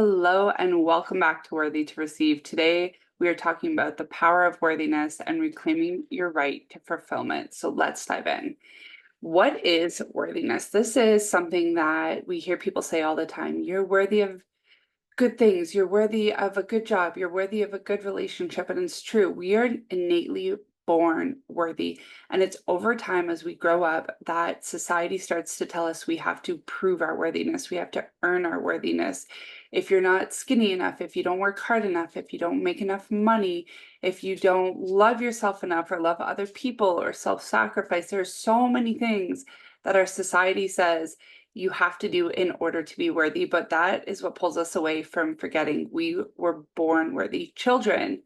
Hello and welcome back to Worthy to Receive. Today we are talking about the power of worthiness and reclaiming your right to fulfillment. So let's dive in. What is worthiness? This is something that we hear people say all the time. You're worthy of good things. You're worthy of a good job. You're worthy of a good relationship. And it's true. We are innately born worthy. And it's over time as we grow up that society starts to tell us we have to prove our worthiness. We have to earn our worthiness. If you're not skinny enough, if you don't work hard enough, if you don't make enough money, if you don't love yourself enough or love other people or self-sacrifice, there's so many things that our society says you have to do in order to be worthy, but that is what pulls us away from forgetting we were born worthy. Children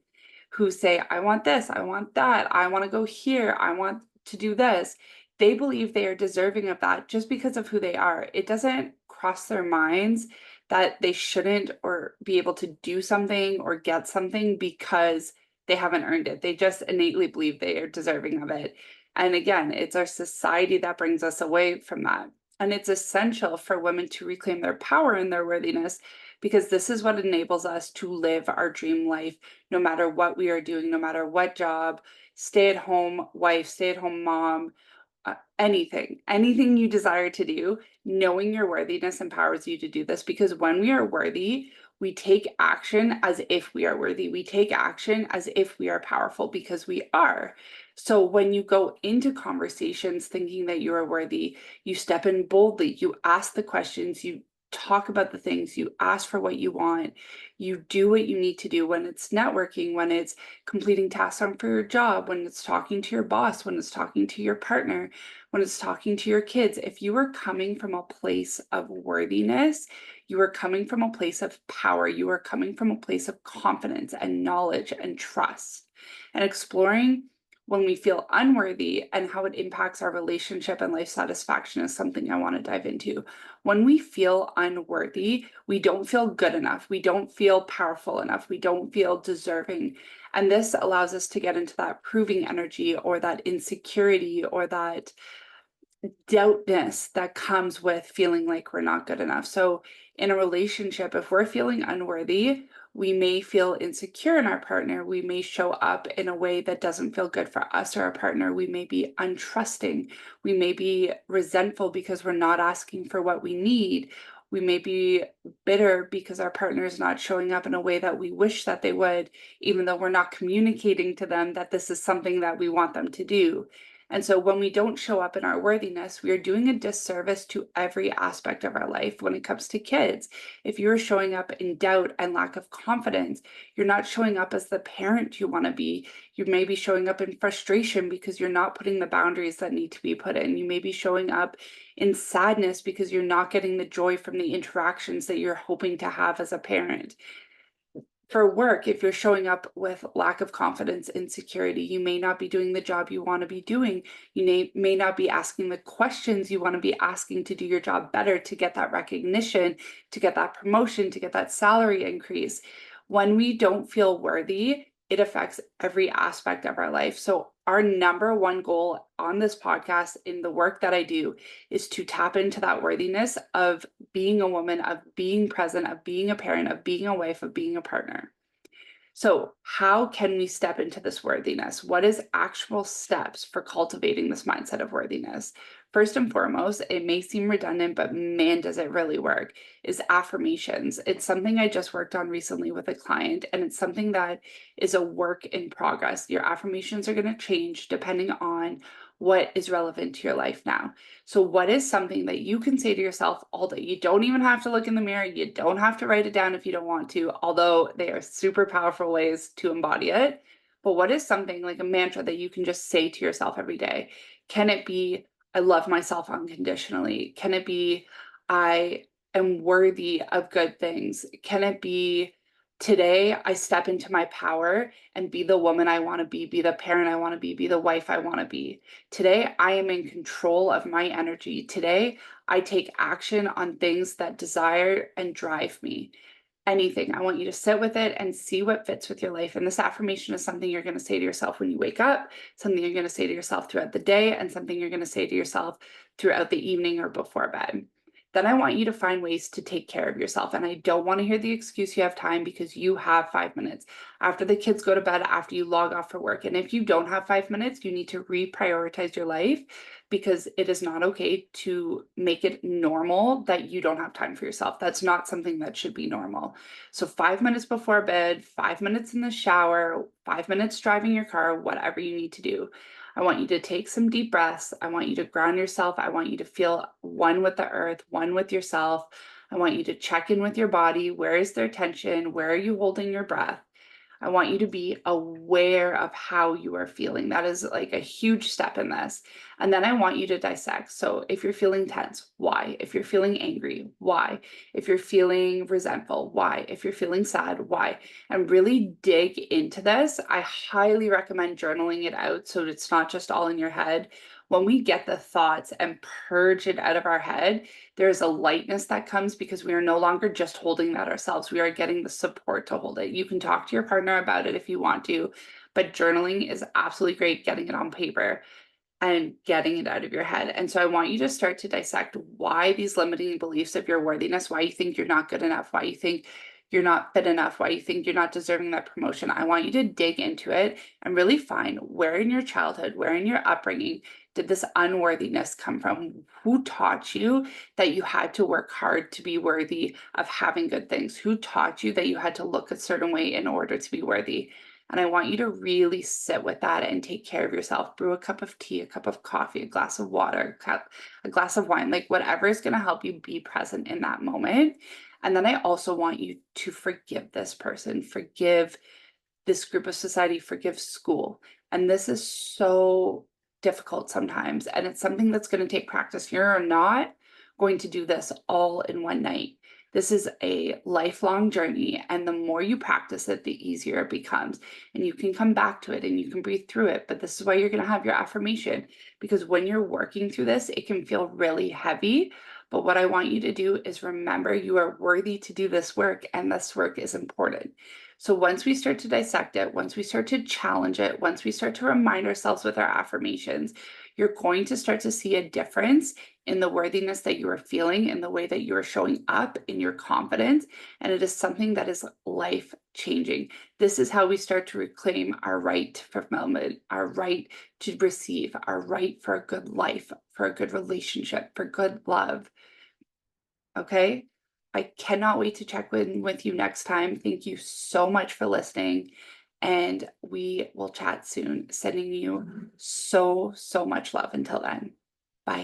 who say, I want this, I want that, I want to go here, I want to do this, they believe they are deserving of that just because of who they are. It doesn't cross their minds that they shouldn't or be able to do something or get something because they haven't earned it. They just innately believe they are deserving of it. And again, it's our society that brings us away from that. And it's essential for women to reclaim their power and their worthiness because this is what enables us to live our dream life no matter what we are doing, no matter what job, stay-at-home wife, stay-at-home mom, anything you desire to do, knowing your worthiness empowers you to do this because when we are worthy, we take action as if we are worthy. We take action as if we are powerful because we are. So when you go into conversations thinking that you are worthy, you step in boldly, you ask the questions, you talk about the things, you ask for what you want, you do what you need to do when it's networking, when it's completing tasks on for your job, when it's talking to your boss, when it's talking to your partner, when it's talking to your kids. If you are coming from a place of worthiness, you are coming from a place of power, you are coming from a place of confidence and knowledge and trust. And exploring when we feel unworthy and how it impacts our relationship and life satisfaction is something I want to dive into. When we feel unworthy, we don't feel good enough. We don't feel powerful enough. We don't feel deserving. And this allows us to get into that proving energy or that insecurity or that doubtness that comes with feeling like we're not good enough. So in a relationship, if we're feeling unworthy, we may feel insecure in our partner. We may show up in a way that doesn't feel good for us or our partner. We may be untrusting. We may be resentful because we're not asking for what we need. We may be bitter because our partner is not showing up in a way that we wish that they would, even though we're not communicating to them that this is something that we want them to do. And so when we don't show up in our worthiness, we are doing a disservice to every aspect of our life. When it comes to kids, if you're showing up in doubt and lack of confidence, you're not showing up as the parent you want to be. You may be showing up in frustration because you're not putting the boundaries that need to be put in. You may be showing up in sadness because you're not getting the joy from the interactions that you're hoping to have as a parent. For work, if you're showing up with lack of confidence, insecurity, you may not be doing the job you want to be doing. You may not be asking the questions you want to be asking to do your job better, to get that recognition, to get that promotion, to get that salary increase. When we don't feel worthy, it affects every aspect of our life. So our number one goal on this podcast in the work that I do is to tap into that worthiness of being a woman, of being present, of being a parent, of being a wife, of being a partner. So how can we step into this worthiness? What is actual steps for cultivating this mindset of worthiness? First and foremost, it may seem redundant, but man, does it really work, is affirmations. It's something I just worked on recently with a client, and it's something that is a work in progress. Your affirmations are going to change depending on what is relevant to your life now. So what is something that you can say to yourself all day? You don't even have to look in the mirror. You don't have to write it down if you don't want to, although they are super powerful ways to embody it. But what is something like a mantra that you can just say to yourself every day? Can it be, I love myself unconditionally? Can it be, I am worthy of good things? Can it be, today I step into my power and be the woman I want to be the parent I want to be the wife I want to be. Today I am in control of my energy. Today I take action on things that desire and drive me. Anything. I want you to sit with it and see what fits with your life. And this affirmation is something you're going to say to yourself when you wake up, something you're going to say to yourself throughout the day, and something you're going to say to yourself throughout the evening or before bed. Then I want you to find ways to take care of yourself. And I don't want to hear the excuse you have time, because you have 5 minutes after the kids go to bed, after you log off for work. And if you don't have 5 minutes, you need to reprioritize your life, because it is not okay to make it normal that you don't have time for yourself. That's not something that should be normal. So 5 minutes before bed, 5 minutes in the shower, 5 minutes driving your car, whatever you need to do. I want you to take some deep breaths. I want you to ground yourself. I want you to feel one with the earth, one with yourself. I want you to check in with your body. Where is there tension? Where are you holding your breath? I want you to be aware of how you are feeling. That is like a huge step in this. And then I want you to dissect. So if you're feeling tense, why? If you're feeling angry, why? If you're feeling resentful, why? If you're feeling sad, why? And really dig into this. I highly recommend journaling it out so it's not just all in your head. When we get the thoughts and purge it out of our head, there's a lightness that comes, because we are no longer just holding that ourselves. We are getting the support to hold it. You can talk to your partner about it if you want to, but journaling is absolutely great, getting it on paper and getting it out of your head. And so I want you to start to dissect why these limiting beliefs of your worthiness, why you think you're not good enough, why you think you're not fit enough, why you think you're not deserving that promotion. I want you to dig into it and really find where in your childhood, where in your upbringing did this unworthiness come from? Who taught you that you had to work hard to be worthy of having good things? Who taught you that you had to look a certain way in order to be worthy? And I want you to really sit with that and take care of yourself. Brew a cup of tea, a cup of coffee, a glass of water, a glass of wine, like whatever is going to help you be present in that moment. And then I also want you to forgive this person, forgive this group of society, forgive school. And this is so difficult sometimes. And it's something that's going to take practice. You're not going to do this all in one night. This is a lifelong journey. And the more you practice it, the easier it becomes. And you can come back to it and you can breathe through it. But this is why you're going to have your affirmation, because when you're working through this, it can feel really heavy. But what I want you to do is remember you are worthy to do this work, and this work is important. So once we start to dissect it, once we start to challenge it, once we start to remind ourselves with our affirmations, you're going to start to see a difference in the worthiness that you are feeling, in the way that you are showing up, in your confidence. And it is something that is life changing. This is how we start to reclaim our right to fulfillment, our right to receive, our right for a good life, for a good relationship, for good love. Okay? I cannot wait to check in with you next time. Thank you so much for listening, and we will chat soon. Sending you so, so much love until then. Bye.